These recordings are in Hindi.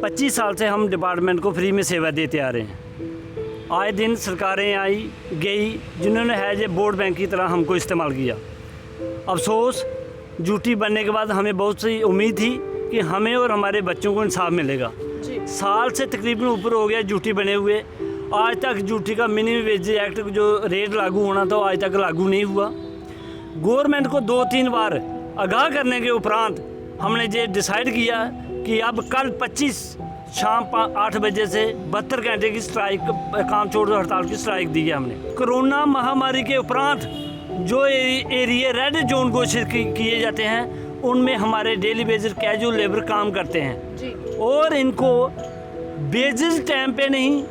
25 साल से हम डिपार्टमेंट को फ्री में सेवा देते आ रहे हैं। आए दिन सरकारें आई गई जिन्होंने हैज ए बोर्ड बैंक की तरह हमको इस्तेमाल किया। अफसोस ड्यूटी बनने के बाद हमें बहुत सी उम्मीद थी कि हमें और हमारे बच्चों को इंसाफ मिलेगा। साल से तकरीबन ऊपर हो गया ड्यूटी बने हुए, आज तक ड्यूटी का मिनिमम वेज एक्ट जो रेट लागू होना था आज तक लागू नहीं हुआ। गवर्नमेंट को 2-3 बार आगाह करने के उपरांत हमने ये डिसाइड किया कि अब कल 25 शाम 8 बजे से 72 घंटे की स्ट्राइक, काम छोड़ दो हड़ताल की स्ट्राइक दी है हमने। कोरोना महामारी के उपरांत जो एरिया रेड जोन घोषित किए जाते हैं उनमें हमारे डेली बेसिस कैजुअल लेबर काम करते हैं और इनको बेसिस टाइम पे नहीं,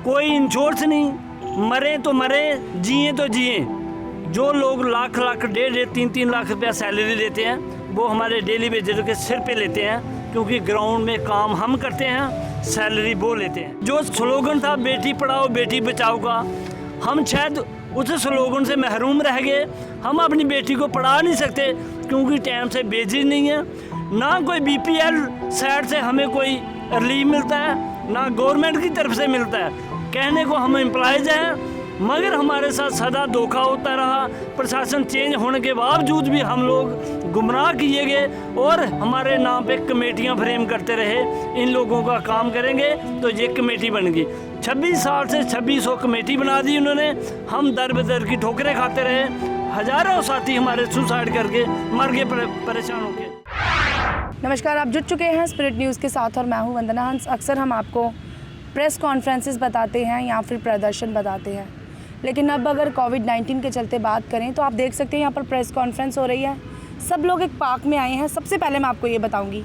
कोई इंश्योरेंस नहीं, मरे तो मरे, जिए तो जिए। जो लोग लाख 1.5-3 लाख रुपया सैलरी लेते हैं वो हमारे डेली बेसिस के सिर पे लेते हैं, क्योंकि ग्राउंड में काम हम करते हैं, सैलरी वो लेते हैं। जो स्लोगन था बेटी पढ़ाओ बेटी बचाओ का, हम शायद उस स्लोगन से महरूम रह गए। हम अपनी बेटी को पढ़ा नहीं सकते क्योंकि टाइम से बेसिस नहीं है, ना कोई BPL साइड से हमें कोई रिलीफ मिलता है, ना गवर्नमेंट की तरफ से मिलता है। कहने को हम एम्प्लॉयज़ हैं मगर हमारे साथ सदा धोखा होता रहा। प्रशासन चेंज होने के बावजूद भी हम लोग गुमराह किए गए और हमारे नाम पे कमेटियां फ्रेम करते रहे। इन लोगों का काम करेंगे तो ये कमेटी बन गई। 26 साल से 2600 कमेटी बना दी उन्होंने। हम दर बदर की ठोकरें खाते रहे। हज़ारों साथी हमारे सुसाइड करके मर गए परेशान होकर। नमस्कार, आप जुड़ चुके हैं स्पिरिट न्यूज़ के साथ और मैं हूं वंदना हंस। अक्सर हम आपको प्रेस कॉन्फ्रेंसेस बताते हैं या फिर प्रदर्शन बताते हैं, लेकिन अब अगर कोविड-19 के चलते बात करें तो आप देख सकते हैं यहाँ पर प्रेस कॉन्फ्रेंस हो रही है। सब लोग एक पार्क में आए हैं। सबसे पहले मैं आपको ये बताऊंगी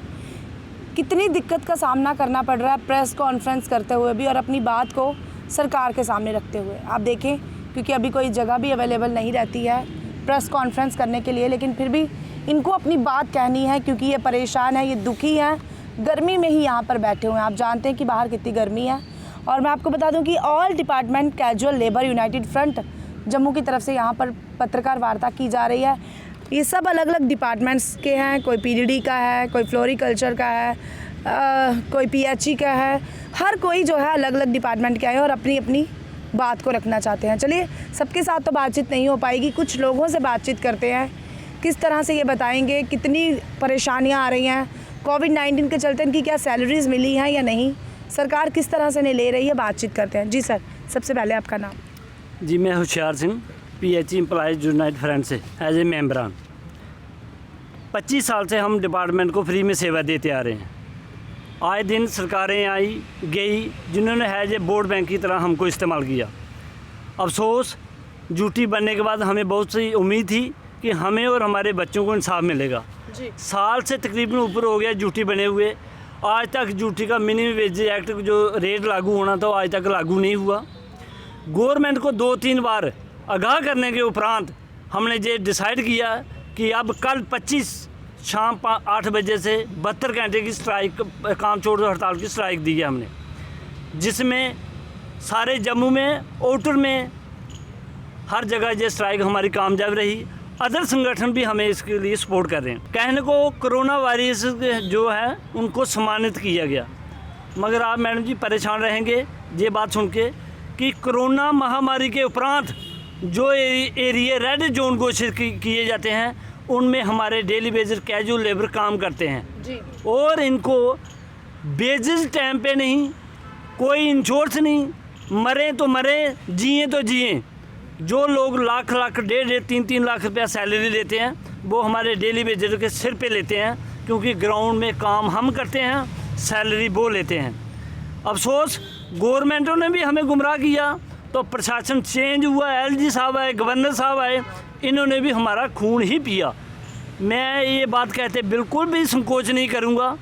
कितनी दिक्कत का सामना करना पड़ रहा है प्रेस कॉन्फ्रेंस करते हुए भी और अपनी बात को सरकार के सामने रखते हुए। आप देखें, क्योंकि अभी कोई जगह भी अवेलेबल नहीं रहती है प्रेस कॉन्फ्रेंस करने के लिए, लेकिन फिर भी इनको अपनी बात कहनी है क्योंकि ये परेशान है, ये दुखी हैं, गर्मी में ही यहाँ पर बैठे हुए हैं। आप जानते हैं कि बाहर कितनी गर्मी है। और मैं आपको बता दूं कि all department casual labour United front Jammu की तरफ से यहाँ पर पत्रकार वार्ता की जा रही है। ये सब अलग अलग डिपार्टमेंट्स के हैं, कोई PDD का है, कोई फ्लोरिकल्चर का है, कोई PHE का है। हर कोई जो है अलग अलग डिपार्टमेंट के आए और अपनी अपनी बात को रखना चाहते हैं। चलिए, सबके साथ तो बातचीत नहीं हो पाएगी, कुछ लोगों से बातचीत करते हैं। किस तरह से ये बताएंगे कितनी परेशानियाँ आ रही हैं कोविड-19 के चलते, इनकी क्या सैलरीज़ मिली हैं या नहीं, सरकार किस तरह से नहीं ले रही है, बातचीत करते हैं। जी सर, सबसे पहले आपका नाम। जी, मैं Hoshiyar Singh, PHE employees United front से एज ए मेम्बरान। 25 साल से हम डिपार्टमेंट को फ्री में सेवा देते आ रहे हैं। आए दिन सरकारें आई गई जिन्होंने हैज ए बोर्ड बैंक की तरह हमको इस्तेमाल किया। अफसोस ड्यूटी बनने के बाद हमें बहुत सी उम्मीद थी कि हमें और हमारे बच्चों को इंसाफ मिलेगा। साल से तकरीबन ऊपर हो गया ड्यूटी बने हुए, आज तक ड्यूटी का मिनिमम वेज एक्ट जो रेट लागू होना था आज तक लागू नहीं हुआ। गवर्नमेंट को 2-3 बार आगाह करने के उपरांत हमने ये डिसाइड किया कि अब कल 25 शाम 8 बजे से 72 घंटे की स्ट्राइक, काम छोड़ दो हड़ताल की स्ट्राइक दी है हमने, जिसमें सारे जम्मू में, आउटर में, हर जगह ये स्ट्राइक हमारी कामयाब रही। अदर संगठन भी हमें इसके लिए सपोर्ट कर रहे हैं। कहने को कोरोना वायरस जो है उनको सम्मानित किया गया, मगर आप मैडम जी परेशान रहेंगे ये बात सुन के कि कोरोना महामारी के उपरांत जो एरिया रेड जोन घोषित किए जाते हैं उनमें हमारे डेली बेसिस कैजुअल लेबर काम करते हैं और इनको बेसिस टाइम पे नहीं, कोई इंश्योरेंस नहीं, मरे तो मरे, जिए तो जिए। जो लोग लाख 1.5-3 लाख रुपया सैलरी लेते हैं वो हमारे डेली बेसिस के सिर पे लेते हैं, क्योंकि ग्राउंड में काम हम करते हैं, सैलरी वो लेते हैं। अफसोस गवर्नमेंटों ने भी हमें गुमराह किया, तो प्रशासन चेंज हुआ, LG साहब आए, गवर्नर साहब आए, इन्होंने भी हमारा खून ही पिया। मैं ये बात कहते बिल्कुल भी संकोच नहीं करूँगा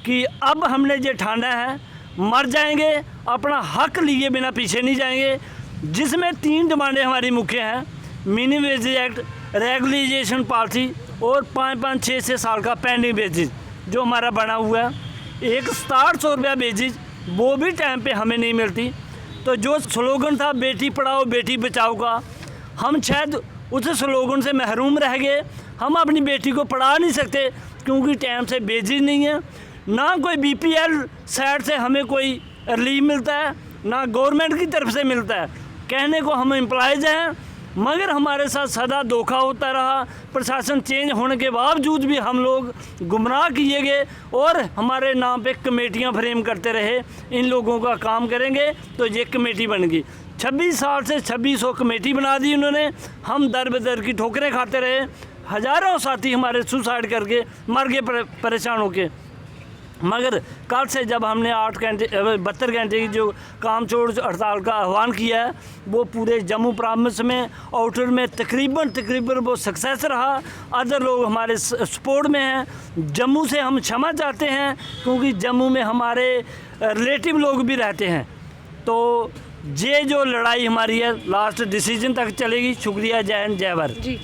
कि अब हमने ये ठाना है, मर जाएंगे, अपना हक लिए बिना पीछे नहीं जाएंगे। जिसमें 3 डिमांडें हमारी मुख्य हैं: minimum wage act, regularisation policy और 5-6 साल का पेंडिंग बेसिस जो हमारा बना हुआ है। एक 6700 रुपया बेसिस वो भी टाइम पे हमें नहीं मिलती। तो जो स्लोगन था बेटी पढ़ाओ बेटी बचाओ का, हम शायद उस स्लोगन से महरूम रह गए। हम अपनी बेटी को पढ़ा नहीं सकते क्योंकि टाइम से बेसिस नहीं है, ना कोई बीपीएल साइड से हमें कोई रिलीफ मिलता है, ना गवर्नमेंट की तरफ से मिलता है। कहने को हम एम्प्लॉयज़ हैं, मगर हमारे साथ सदा धोखा होता रहा। प्रशासन चेंज होने के बावजूद भी हम लोग गुमराह किए गए और हमारे नाम पे कमेटियां फ्रेम करते रहे, इन लोगों का काम करेंगे तो ये कमेटी बन गई। 26 साल से 2600 कमेटी बना दी उन्होंने। हम दर बदर की ठोकरें खाते रहे। हज़ारों साथी हमारे सुसाइड करके मर गए परेशान होके। मगर कल से जब हमने 72 घंटे की जो काम छोड़ हड़ताल का आह्वान किया है, वो पूरे जम्मू प्रांत में आउटर में तकरीबन वो सक्सेस रहा। अदर लोग हमारे सपोर्ट में हैं। जम्मू से हम क्षमा चाहते हैं क्योंकि जम्मू में हमारे रिलेटिव लोग भी रहते हैं। तो ये जो लड़ाई हमारी है लास्ट डिसीजन तक चलेगी। शुक्रिया, जय हिंद, जय भारत। जी,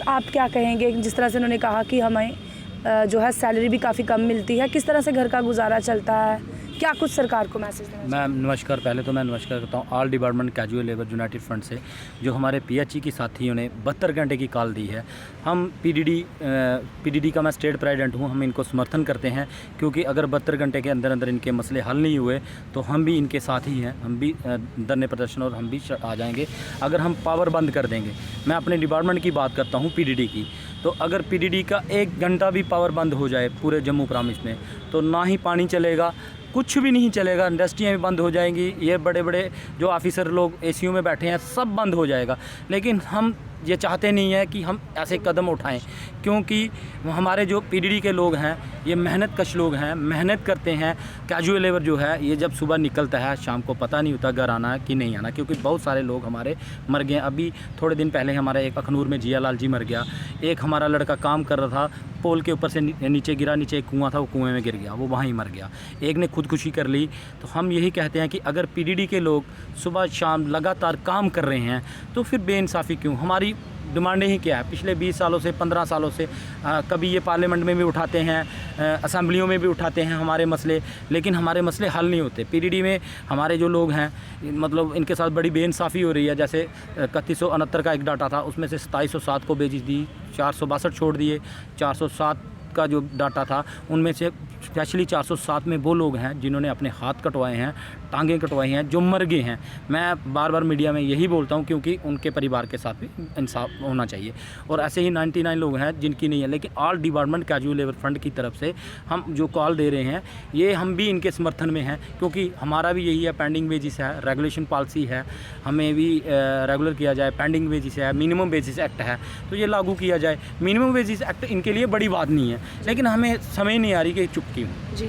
आप क्या कहेंगे जिस तरह से उन्होंने कहा कि हमें जो है सैलरी भी काफ़ी कम मिलती है, किस तरह से घर का गुजारा चलता है, क्या कुछ सरकार को मैसेज देना? मैं नमस्कार, पहले तो मैं नमस्कार करता हूँ all department casual labour United front से, जो हमारे पीएचई की साथियों ने 72 घंटे की कॉल दी है। हम पीडीडी का मैं स्टेट प्रेसिडेंट हूँ, हम इनको समर्थन करते हैं क्योंकि अगर 72 घंटे के अंदर अंदर इनके मसले हल नहीं हुए तो हम भी इनके साथ ही हैं, हम भी धरने प्रदर्शन और हम भी आ जाएंगे अगर हम पावर बंद कर देंगे। मैं अपने डिपार्टमेंट की बात करता हूँ पीडीडी की, तो अगर पीडीडी का 1 घंटा भी पावर बंद हो जाए पूरे जम्मू प्रांत में तो ना ही पानी चलेगा, कुछ भी नहीं चलेगा, इंडस्ट्रियाँ भी बंद हो जाएंगी, ये बड़े बड़े जो ऑफिसर लोग एसीयू में बैठे हैं सब बंद हो जाएगा। लेकिन हम ये चाहते नहीं है कि हम ऐसे कदम उठाएं क्योंकि हमारे जो पीडीडी के लोग हैं ये मेहनत कश लोग हैं, मेहनत करते हैं। कैजुअल लेबर जो है ये जब सुबह निकलता है शाम को पता नहीं होता घर आना है कि नहीं आना, क्योंकि बहुत सारे लोग हमारे मर गए। अभी थोड़े दिन पहले हमारा एक अखनूर में जियालाल जी मर गया। एक हमारा लड़का काम कर रहा था, पोल के ऊपर से नीचे गिरा, नीचे एक कुआं था, वो कुएँ में गिर गया, वो वहाँ ही मर गया। एक ने खुदकुशी कर ली। तो हम यही कहते हैं कि अगर पीडीडी के लोग सुबह शाम लगातार काम कर रहे हैं तो फिर बेइंसाफ़ी क्यों? हमारी डिमांडें ही क्या है? पिछले 20 सालों से 15 सालों से कभी ये पार्लियामेंट में भी उठाते हैं, असेंबलियों में भी उठाते हैं हमारे मसले, लेकिन हमारे मसले हल नहीं होते। पीडीडी में हमारे जो लोग हैं मतलब इनके साथ बड़ी बेइंसाफ़ी हो रही है। जैसे 3169 का एक डाटा था, उसमें से 2707 को बेच दी, 462 छोड़ दिए। 407 का जो डाटा था उनमें से स्पेशली 407 में वो लोग हैं जिन्होंने अपने हाथ कटवाए हैं, टांगें कटवाई हैं, जो मर गए हैं। मैं बार बार मीडिया में यही बोलता हूं क्योंकि उनके परिवार के साथ भी इंसाफ होना चाहिए। और ऐसे ही 99 लोग हैं जिनकी नहीं है। लेकिन all department casual labour front की तरफ से हम जो कॉल दे रहे हैं ये हम भी इनके समर्थन में हैं क्योंकि हमारा भी यही है, पेंडिंग वेजिस है, रेगुलेशन पॉलिसी है, हमें भी रेगुलर किया जाए। पेंडिंग वेजिस है, मिनिमम वेजिस एक्ट है तो ये लागू किया जाए। मिनिमम वेजिस एक्ट इनके लिए बड़ी बात नहीं है, लेकिन हमें समझ नहीं आ रही कि चुप क्यों। जी,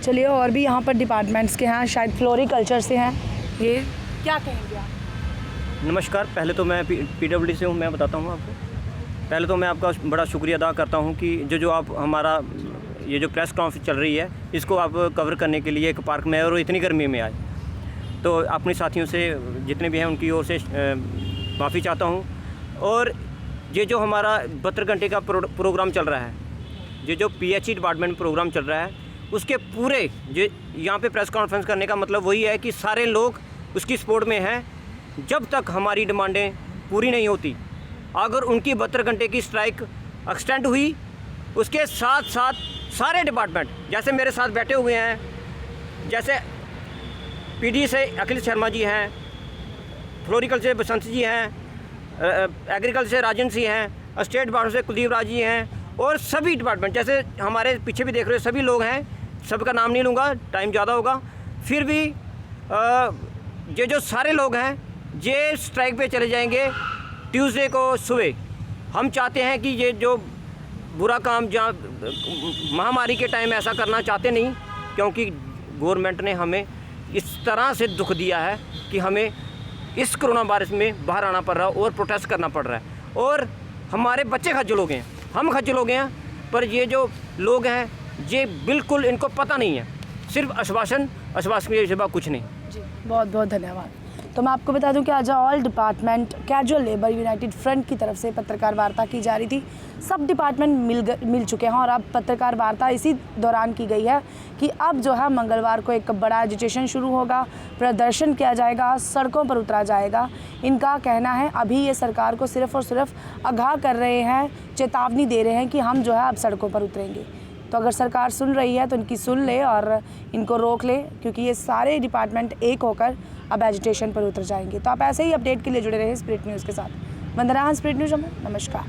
चलिए, और भी यहाँ पर डिपार्टमेंट्स के हैं, शायद फ्लोरिकल्चर से हैं, ये क्या कहेंगे आप? नमस्कार, पहले तो मैं पीडब्ल्यूडी से हूँ। मैं बताता हूँ आपको। पहले तो मैं आपका बड़ा शुक्रिया अदा करता हूँ कि जो आप हमारा ये जो प्रेस कॉन्फ्रेंस चल रही है इसको आप कवर करने के लिए एक पार्क में और इतनी गर्मी में आए। तो अपने साथियों से जितने भी हैं उनकी ओर से माफ़ी चाहता हूँ। और ये जो हमारा 72 घंटे का प्रोग्राम चल रहा है, ये जो पीएचई डिपार्टमेंट प्रोग्राम चल रहा है उसके पूरे जो यहाँ पे प्रेस कॉन्फ्रेंस करने का मतलब वही है कि सारे लोग उसकी सपोर्ट में हैं। जब तक हमारी डिमांडें पूरी नहीं होती, अगर उनकी 72 घंटे की स्ट्राइक एक्सटेंड हुई, उसके साथ साथ सारे डिपार्टमेंट जैसे मेरे साथ बैठे हुए हैं, जैसे पीडी से अखिल शर्मा जी हैं, फ्लोरिकल्चर से बसंत जी हैं, एग्रीकल्चर से राजन सिंह हैं, स्टेट डिपार्टमेंट से कुलदीप राज जी हैं और सभी डिपार्टमेंट जैसे हमारे पीछे भी देख रहे हो सभी लोग हैं। सबका नाम नहीं लूँगा, टाइम ज़्यादा होगा। फिर भी ये जो सारे लोग हैं ये स्ट्राइक पे चले जाएंगे ट्यूसडे को सुबह। हम चाहते हैं कि ये जो बुरा काम जहाँ महामारी के टाइम ऐसा करना चाहते नहीं, क्योंकि गवर्नमेंट ने हमें इस तरह से दुख दिया है कि हमें इस कोरोना वायरस में बाहर आना पड़ रहा है और प्रोटेस्ट करना पड़ रहा है और हमारे बच्चे खज्जल हो गए हैं, हम खज्जल हो गए हैं। पर ये जो लोग हैं ये बिल्कुल इनको पता नहीं है, सिर्फ आश्वासन के सिवा कुछ नहीं। जी, बहुत बहुत धन्यवाद। तो मैं आपको बता दूं कि आज all department casual labour United front की तरफ से पत्रकार वार्ता की जा रही थी। सब डिपार्टमेंट मिल चुके हैं और अब पत्रकार वार्ता इसी दौरान की गई है कि अब जो है मंगलवार को एक बड़ा एजिटेशन शुरू होगा, प्रदर्शन किया जाएगा, सड़कों पर उतरा जाएगा। इनका कहना है अभी ये सरकार को सिर्फ़ और सिर्फ आगाह कर रहे हैं, चेतावनी दे रहे हैं कि हम जो है अब सड़कों पर उतरेंगे। तो अगर सरकार सुन रही है तो इनकी सुन ले और इनको रोक ले, क्योंकि ये सारे डिपार्टमेंट एक होकर अब एजिटेशन पर उतर जाएंगे। तो आप ऐसे ही अपडेट के लिए जुड़े रहे स्पिरिट न्यूज़ के साथ। वंदना, स्पिरिट न्यूज़, नमस्कार।